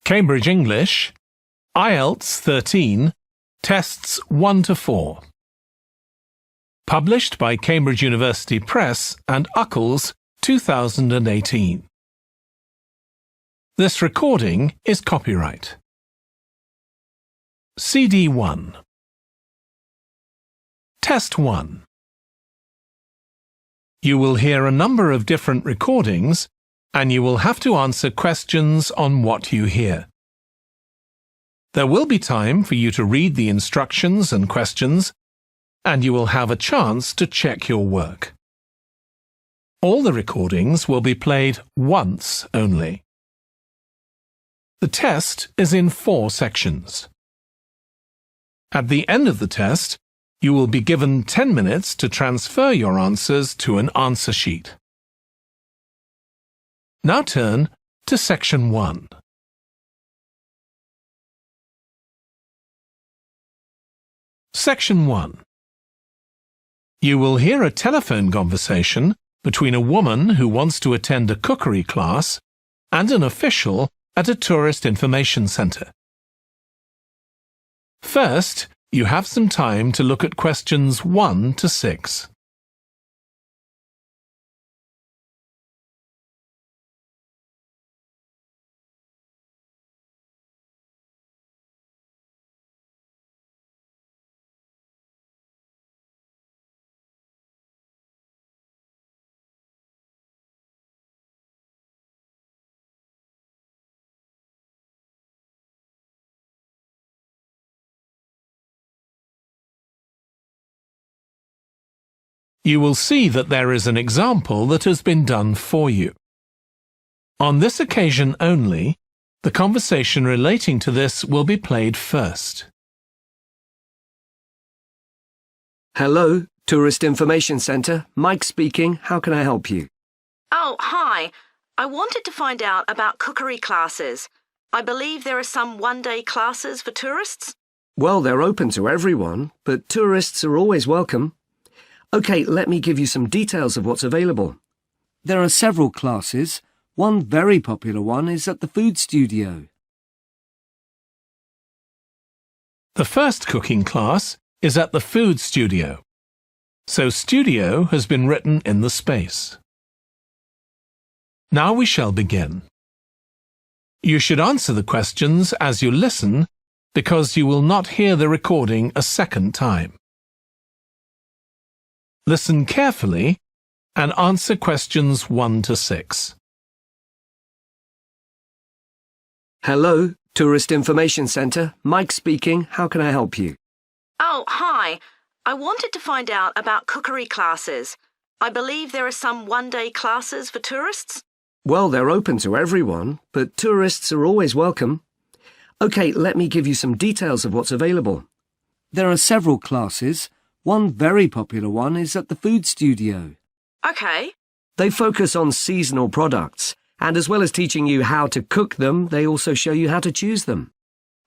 Cambridge English, IELTS 13, Tests 1 to 4. Published by Cambridge University Press and Uckles, 2018. This recording is copyright. CD 1. Test 1. You will hear a number of different recordings and you will have to answer questions on what you hear. There will be time for you to read the instructions and questions, and you will have a chance to check your work. All the recordings will be played once only. The test is in 4 sections. At the end of the test, you will be given 10 minutes to transfer your answers to an answer sheet. Now turn to Section 1. Section 1. You will hear a telephone conversation between a woman who wants to attend a cookery class and an official at a tourist information centre. First, you have some time to look at questions 1 to 6. You will see that there is an example that has been done for you. On this occasion only, the conversation relating to this will be played first. Hello, Tourist Information Centre. Mike speaking. How can I help you? Oh, hi. I wanted to find out about cookery classes. I believe there are some one-day classes for tourists. Well, they're open to everyone, but tourists are always welcome. OK, let me give you some details of what's available. There are several classes. One very popular one is at the food studio. The first cooking class is at the food studio, so studio has been written in the space. Now we shall begin. You should answer the questions as you listen because you will not hear the recording a second time. Listen carefully and answer questions 1 to 6. Hello, Tourist Information Centre. Mike speaking. How can I help you? Oh, hi. I wanted to find out about cookery classes. I believe there are some one-day classes for tourists. Well, they're open to everyone, but tourists are always welcome. OK, let me give you some details of what's available. There are several classes. One very popular one is at the food studio. OK. They focus on seasonal products, and as well as teaching you how to cook them, they also show you how to choose them.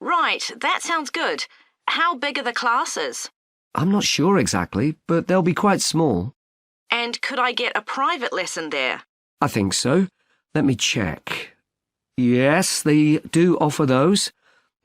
Right, that sounds good. How big are the classes? I'm not sure exactly, but they'll be quite small. And could I get a private lesson there? I think so. Let me check. Yes, they do offer those.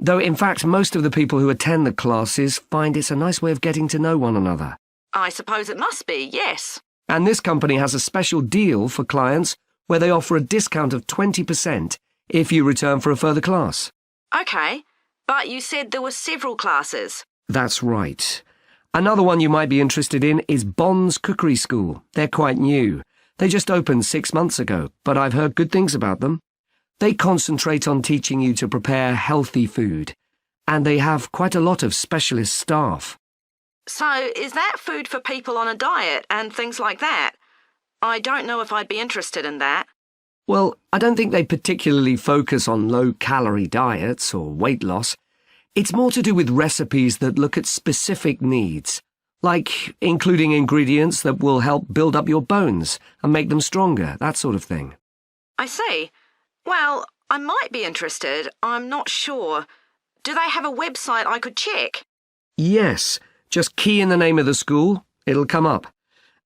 Though, in fact, most of the people who attend the classes find it's a nice way of getting to know one another. I suppose it must be, yes. And this company has a special deal for clients where they offer a discount of 20% if you return for a further class. OK, but you said there were several classes. That's right. Another one you might be interested in is Bond's Cookery School. They're quite new. They just opened 6 months ago, but I've heard good things about them. They concentrate on teaching you to prepare healthy food, and they have quite a lot of specialist staff. So, is that food for people on a diet and things like that? I don't know if I'd be interested in that. Well, I don't think they particularly focus on low-calorie diets or weight loss. It's more to do with recipes that look at specific needs, like including ingredients that will help build up your bones and make them stronger, that sort of thing. I see. Well, I might be interested. I'm not sure. Do they have a website I could check? Yes. Just key in the name of the school. It'll come up.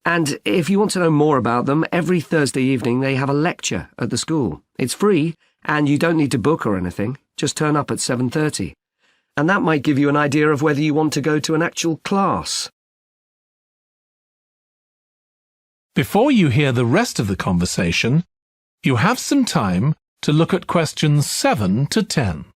And if you want to know more about them, every Thursday evening they have a lecture at the school. It's free, and you don't need to book or anything. Just turn up at 7:30. And that might give you an idea of whether you want to go to an actual class. Before you hear the rest of the conversation, you have some time to look at questions 7 to 10.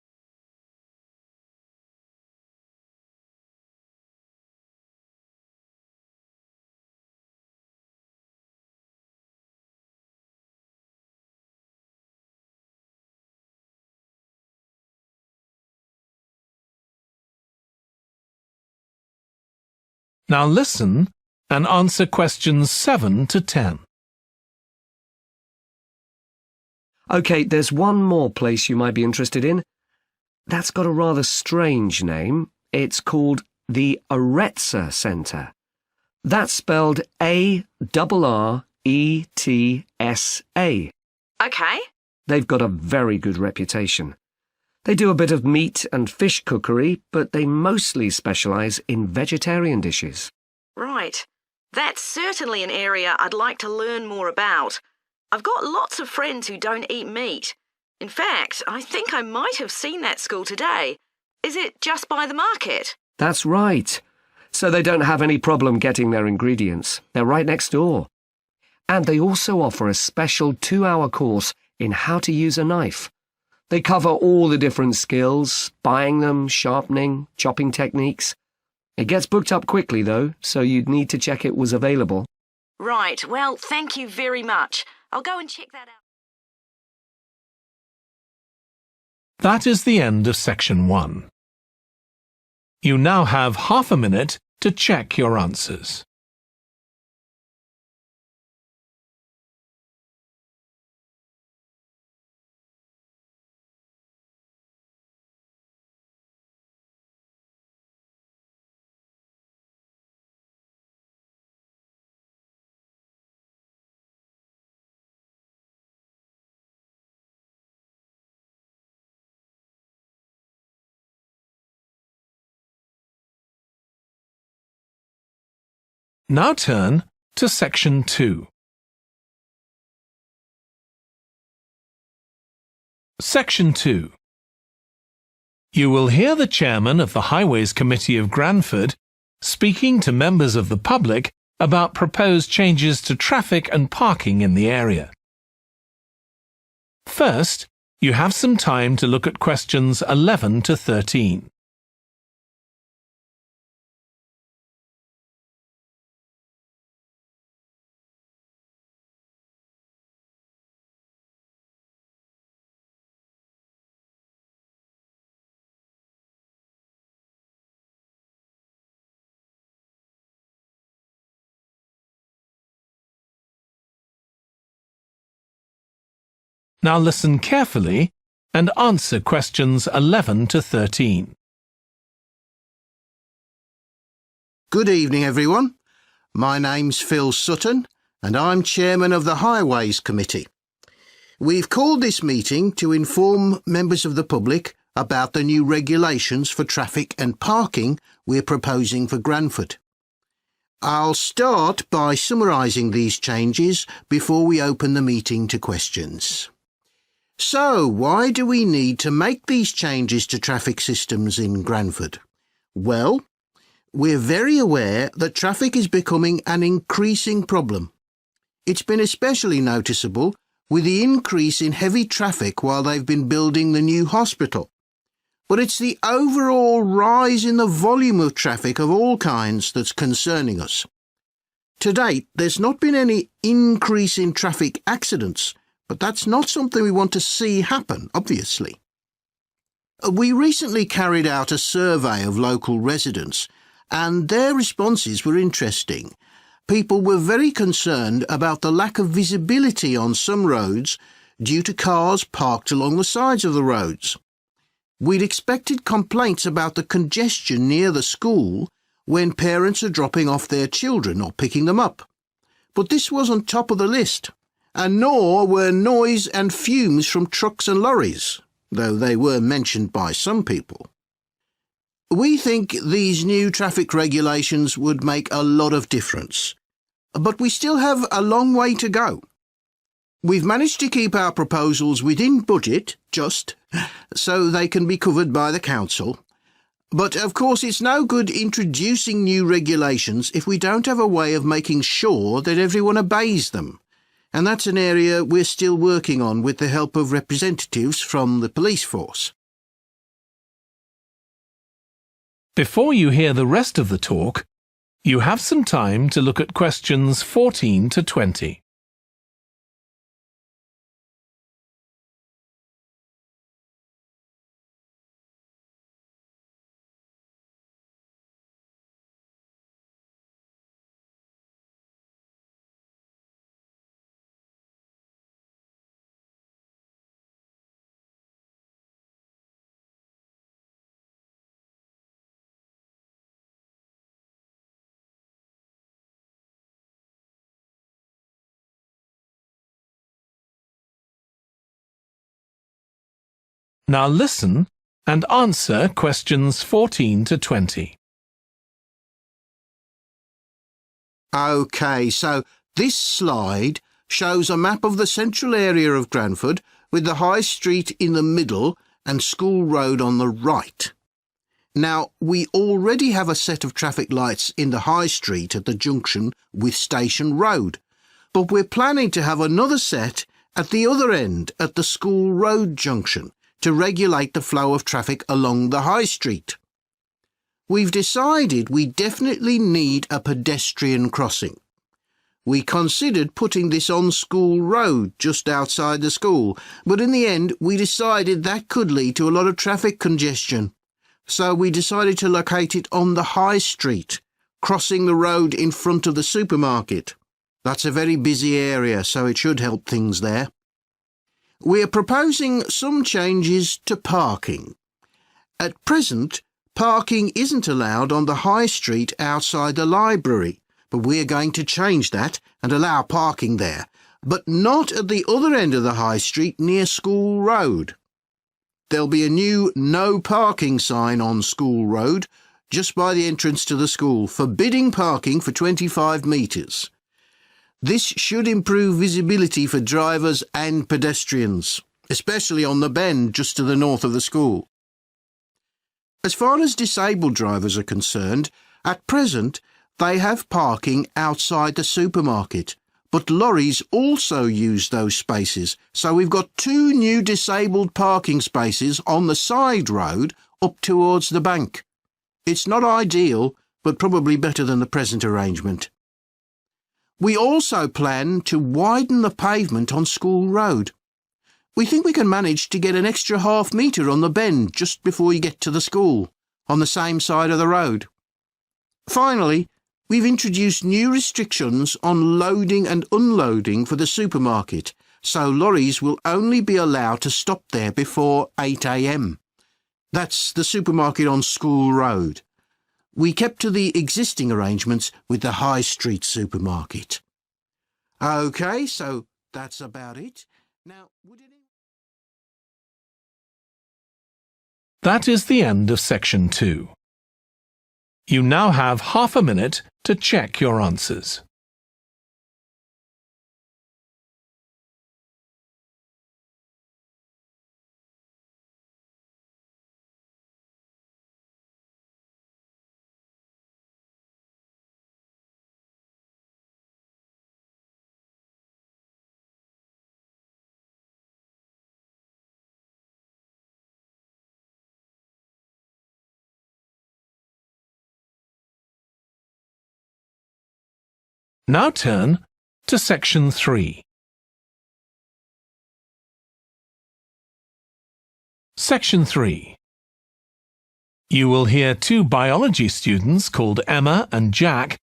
Now listen and answer questions 7 to 10. OK, there's one more place you might be interested in. That's got a rather strange name. It's called the Aretsa Centre. That's spelled A-R-R-E-T-S-A. OK. They've got a very good reputation. They do a bit of meat and fish cookery, but they mostly specialise in vegetarian dishes. Right. That's certainly an area I'd like to learn more about. I've got lots of friends who don't eat meat. In fact, I think I might have seen that school today. Is it just by the market? That's right. So they don't have any problem getting their ingredients. They're right next door. And they also offer a special 2-hour course in how to use a knife. They cover all the different skills, buying them, sharpening, chopping techniques. It gets booked up quickly, though, so you'd need to check it was available. Right. Well, thank you very much. I'll go and check that out. That is the end of section 1. You now have half a minute to check your answers. Now turn to section 2. Section 2. You will hear the chairman of the Highways Committee of Granford speaking to members of the public about proposed changes to traffic and parking in the area. First, you have some time to look at questions 11 to 13. Now listen carefully and answer questions 11 to 13. Good evening, everyone. My name's Phil Sutton, and I'm chairman of the Highways Committee. We've called this meeting to inform members of the public about the new regulations for traffic and parking we're proposing for Granford. I'll start by summarising these changes before we open the meeting to questions. So, why do we need to make these changes to traffic systems in Granford? Well, we're very aware that traffic is becoming an increasing problem. It's been especially noticeable with the increase in heavy traffic while they've been building the new hospital. But it's the overall rise in the volume of traffic of all kinds that's concerning us. To date, there's not been any increase in traffic accidents, but that's not something we want to see happen, obviously. We recently carried out a survey of local residents, and their responses were interesting. People were very concerned about the lack of visibility on some roads due to cars parked along the sides of the roads. We'd expected complaints about the congestion near the school when parents are dropping off their children or picking them up. But this wasn't top of the list, and nor were noise and fumes from trucks and lorries, though they were mentioned by some people. We think these new traffic regulations would make a lot of difference, but we still have a long way to go. We've managed to keep our proposals within budget just, so they can be covered by the council. But of course it's no good introducing new regulations if we don't have a way of making sure that everyone obeys them. And that's an area we're still working on with the help of representatives from the police force. Before you hear the rest of the talk, you have some time to look at questions 14 to 20. Now listen and answer questions 14 to 20. OK, so this slide shows a map of the central area of Granford with the High Street in the middle and School Road on the right. Now, we already have a set of traffic lights in the High Street at the junction with Station Road, but we're planning to have another set at the other end at the School Road junction to regulate the flow of traffic along the High Street. We've decided we definitely need a pedestrian crossing. We considered putting this on School Road just outside the school, but in the end we decided that could lead to a lot of traffic congestion. So we decided to locate it on the High Street, crossing the road in front of the supermarket. That's a very busy area, so it should help things there. We're proposing some changes to parking. At present, parking isn't allowed on the High Street outside the library, but we're going to change that and allow parking there, but not at the other end of the High Street near School Road. There'll be a new no parking sign on School Road just by the entrance to the school, forbidding parking for 25 metres. This should improve visibility for drivers and pedestrians, especially on the bend just to the north of the school. As far as disabled drivers are concerned, at present they have parking outside the supermarket, but lorries also use those spaces, so we've got 2 new disabled parking spaces on the side road up towards the bank. It's not ideal, but probably better than the present arrangement. We also plan to widen the pavement on School Road. We think we can manage to get an extra half metre on the bend just before you get to the school, on the same side of the road. Finally, we've introduced new restrictions on loading and unloading for the supermarket, so lorries will only be allowed to stop there before 8 a.m. That's the supermarket on School Road. We kept to the existing arrangements with the High Street supermarket. OK, so that's about it. Now, That is the end of section 2. You now have half a minute to check your answers. Now turn to section 3. Section 3. You will hear 2 biology students called Emma and Jack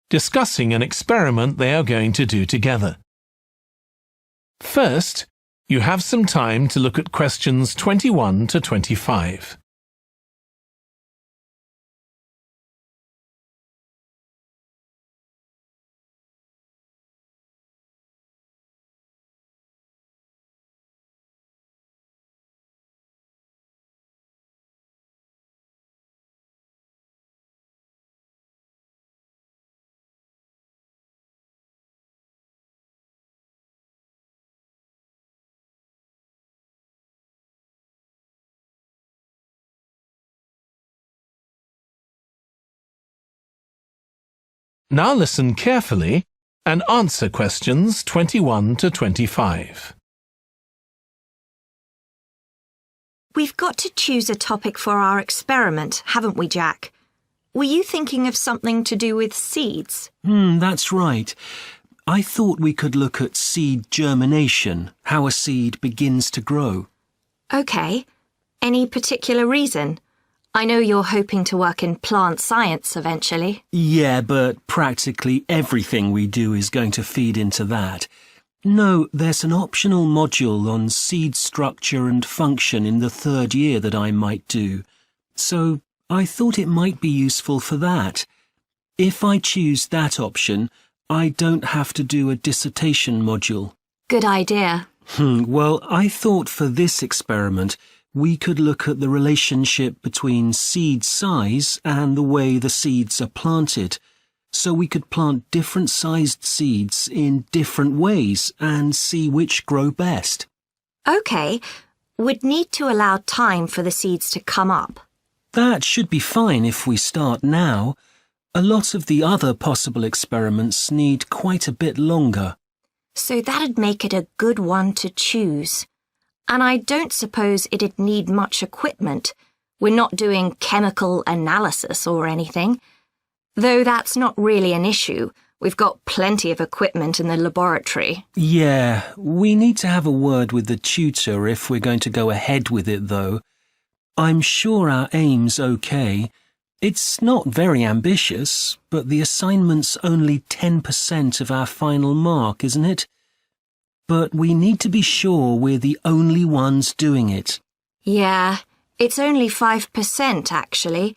discussing an experiment they are going to do together. First, you have some time to look at questions 21 to 25. Now listen carefully and answer questions 21 to 25. We've got to choose a topic for our experiment, haven't we, Jack? Were you thinking of something to do with seeds? That's right. I thought we could look at seed germination, how a seed begins to grow. OK. Any particular reason? I know you're hoping to work in plant science eventually. Yeah, but practically everything we do is going to feed into that. No, there's an optional module on seed structure and function in the 3rd year that I might do. So I thought it might be useful for that. If I choose that option, I don't have to do a dissertation module. Good idea. Well, I thought for this experiment, we could look at the relationship between seed size and the way the seeds are planted. So we could plant different sized seeds in different ways and see which grow best. OK. We'd need to allow time for the seeds to come up. That should be fine if we start now. A lot of the other possible experiments need quite a bit longer. So that'd make it a good one to choose. And I don't suppose it'd need much equipment. We're not doing chemical analysis or anything. Though that's not really an issue. We've got plenty of equipment in the laboratory. Yeah, we need to have a word with the tutor if we're going to go ahead with it, though. I'm sure our aim's okay. It's not very ambitious, but the assignment's only 10% of our final mark, isn't it? But we need to be sure we're the only ones doing it. Yeah, it's only 5% actually,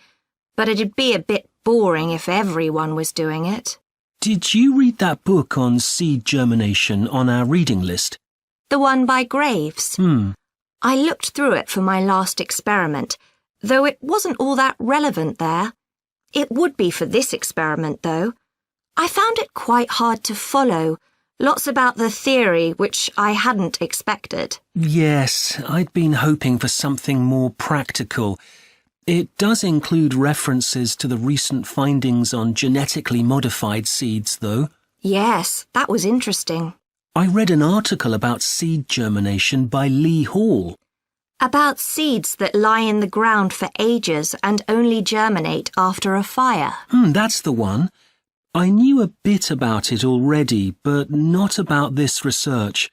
but it'd be a bit boring if everyone was doing it. Did you read that book on seed germination on our reading list? The one by Graves? I looked through it for my last experiment, though it wasn't all that relevant there. It would be for this experiment, though. I found it quite hard to follow. Lots about the theory, which I hadn't expected. Yes, I'd been hoping for something more practical. It does include references to the recent findings on genetically modified seeds, though. Yes, that was interesting. I read an article about seed germination by Lee Hall. About seeds that lie in the ground for ages and only germinate after a fire. That's the one. I knew a bit about it already, but not about this research.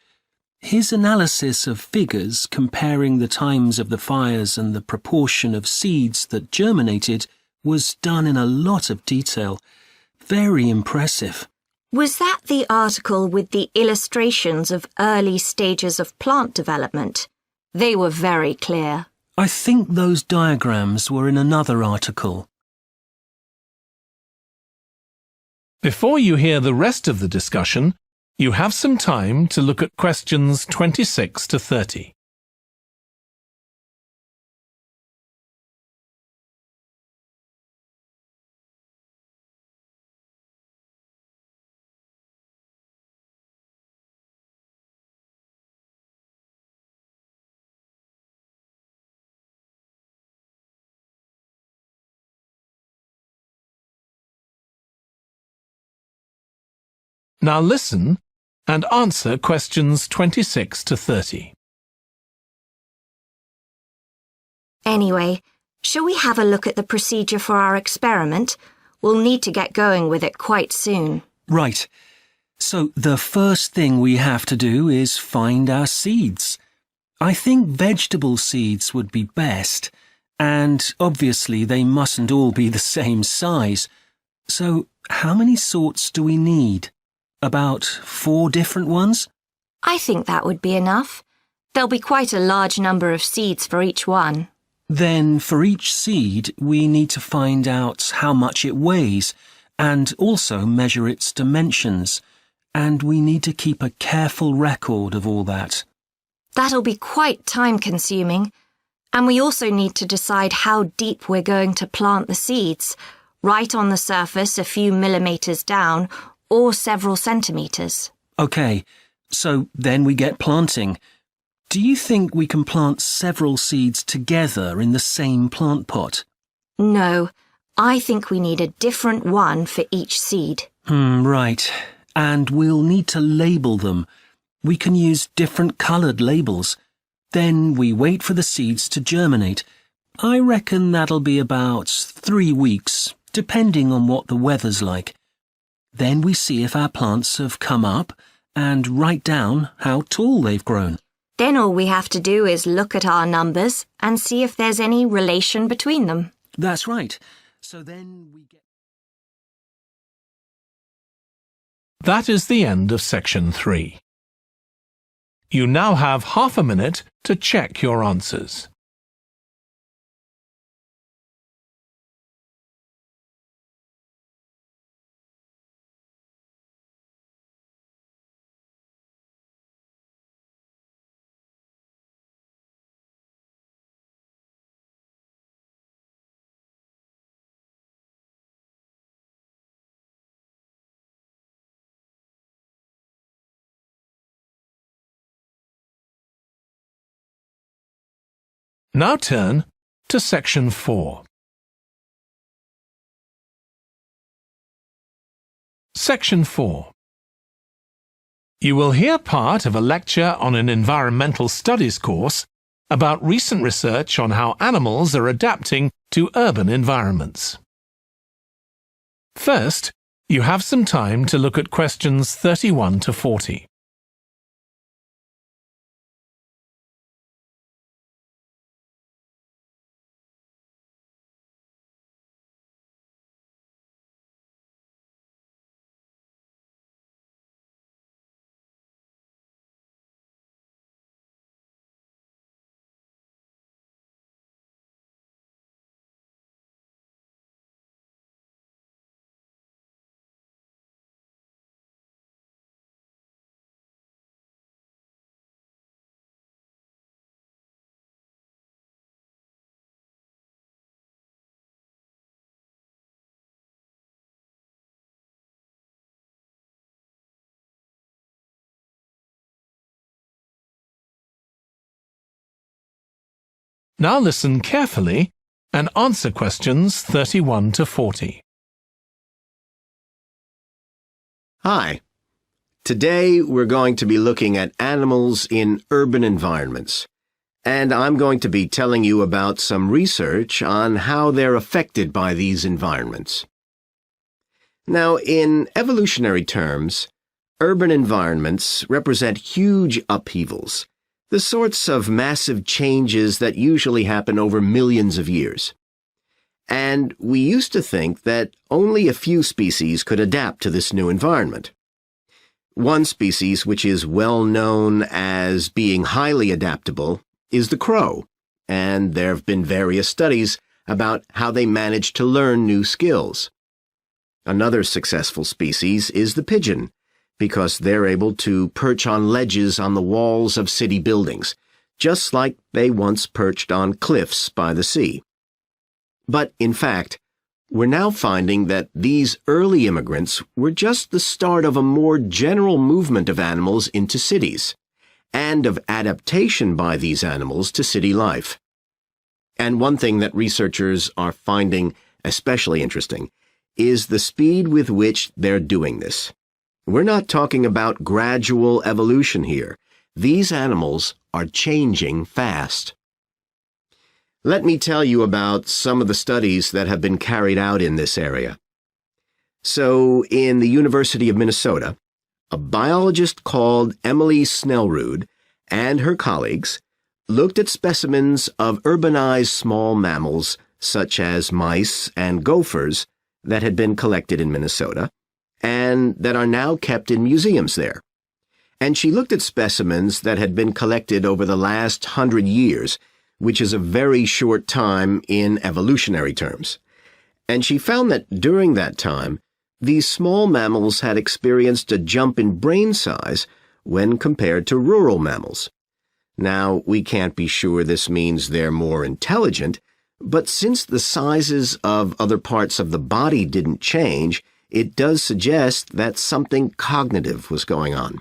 His analysis of figures comparing the times of the fires and the proportion of seeds that germinated was done in a lot of detail. Very impressive. Was that the article with the illustrations of early stages of plant development? They were very clear. I think those diagrams were in another article. Before you hear the rest of the discussion, you have some time to look at questions 26 to 30. Now listen and answer questions 26 to 30. Anyway, shall we have a look at the procedure for our experiment? We'll need to get going with it quite soon. Right. So the first thing we have to do is find our seeds. I think vegetable seeds would be best, and obviously they mustn't all be the same size. So how many sorts do we need? About 4 different ones? I think that would be enough. There'll be quite a large number of seeds for each one. Then for each seed, we need to find out how much it weighs and also measure its dimensions. And we need to keep a careful record of all that. That'll be quite time-consuming. And we also need to decide how deep we're going to plant the seeds, right on the surface a few millimetres down, or several centimetres. OK, so then we get planting. Do you think we can plant several seeds together in the same plant pot? No, I think we need a different one for each seed. Right. And we'll need to label them. We can use different coloured labels. Then we wait for the seeds to germinate. I reckon that'll be about 3 weeks, depending on what the weather's like. Then we see if our plants have come up and write down how tall they've grown. Then all we have to do is look at our numbers and see if there's any relation between them. That's right. So then we get... That is the end of section 3. You now have half a minute to check your answers. Now turn to section 4. Section 4. You will hear part of a lecture on an environmental studies course about recent research on how animals are adapting to urban environments. First, you have some time to look at questions 31 to 40. Now listen carefully and answer questions 31 to 40. Hi. Today we're going to be looking at animals in urban environments, and I'm going to be telling you about some research on how they're affected by these environments. Now, in evolutionary terms, urban environments represent huge upheavals, the sorts of massive changes that usually happen over millions of years. And we used to think that only a few species could adapt to this new environment. One species which is well known as being highly adaptable is the crow, and there have been various studies about how they manage to learn new skills. Another successful species is the pigeon, because they're able to perch on ledges on the walls of city buildings, just like they once perched on cliffs by the sea. But, in fact, we're now finding that these early immigrants were just the start of a more general movement of animals into cities, and of adaptation by these animals to city life. And one thing that researchers are finding especially interesting is the speed with which they're doing this. We're not talking about gradual evolution here. These animals are changing fast. Let me tell you about some of the studies that have been carried out in this area. So, in the University of Minnesota, a biologist called Emily Snellrud and her colleagues looked at specimens of urbanized small mammals such as mice and gophers that had been collected in Minnesota and that are now kept in museums there. And she looked at specimens that had been collected over the last 100 years, which is a very short time in evolutionary terms. And she found that during that time, these small mammals had experienced a jump in brain size when compared to rural mammals. Now, we can't be sure this means they're more intelligent, but since the sizes of other parts of the body didn't change, it does suggest that something cognitive was going on.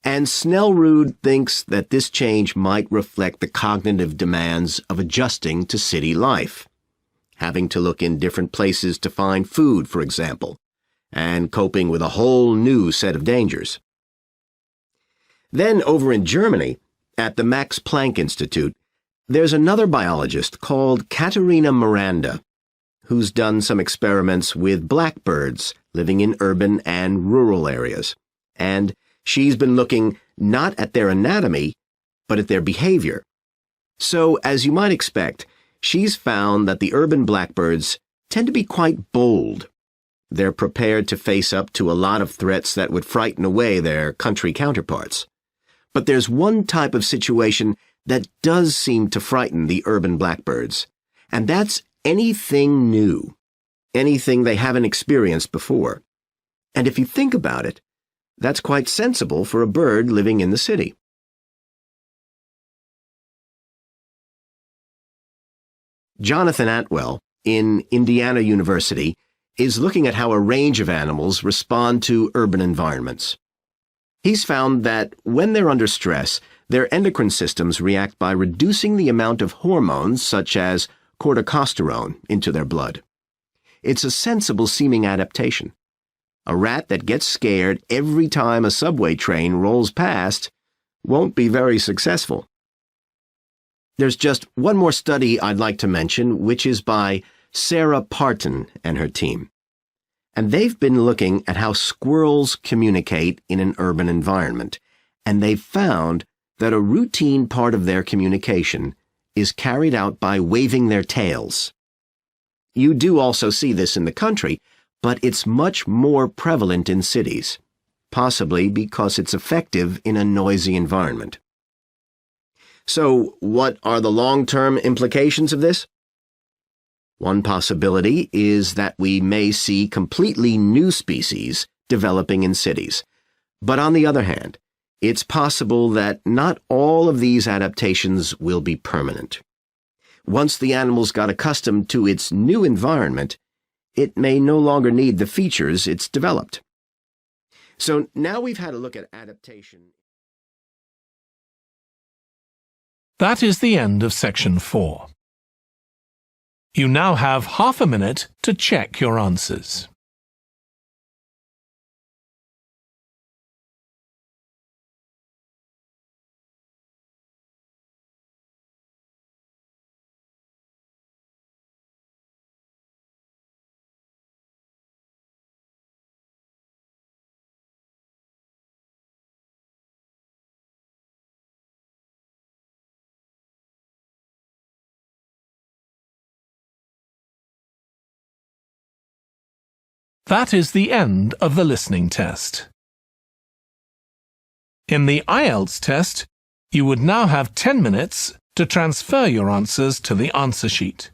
And Snellrud thinks that this change might reflect the cognitive demands of adjusting to city life. having to look in different places to find food, for example, and coping with a whole new set of dangers. Then over in Germany, at the Max Planck Institute, there's another biologist called Katharina Miranda, who's done some experiments with blackbirds living in urban and rural areas. And she's been looking not at their anatomy, but at their behavior. So, as you might expect, she's found that the urban blackbirds tend to be quite bold. They're prepared to face up to a lot of threats that would frighten away their country counterparts. But there's one type of situation that does seem to frighten the urban blackbirds, and that's anything new, anything they haven't experienced before. And if you think about it, that's quite sensible for a bird living in the city. Jonathan Atwell, in Indiana University, is looking at how a range of animals respond to urban environments. He's found that when they're under stress, their endocrine systems react by reducing the amount of hormones such as corticosterone into their blood. It's a sensible-seeming adaptation. A rat that gets scared every time a subway train rolls past won't be very successful. There's just one more study I'd like to mention, which is by Sarah Parton and her team. And they've been looking at how squirrels communicate in an urban environment, and they've found that a routine part of their communication is carried out by waving their tails. You do also see this in the country, but it's much more prevalent in cities, possibly because it's effective in a noisy environment. So, what are the long-term implications of this? One possibility is that we may see completely new species developing in cities. But on the other hand, it's possible that not all of these adaptations will be permanent. Once the animal's got accustomed to its new environment, it may no longer need the features it's developed. So now we've had a look at adaptation. That is the end of section 4. You now have half a minute to check your answers. That is the end of the listening test. In the IELTS test, you would now have 10 minutes to transfer your answers to the answer sheet.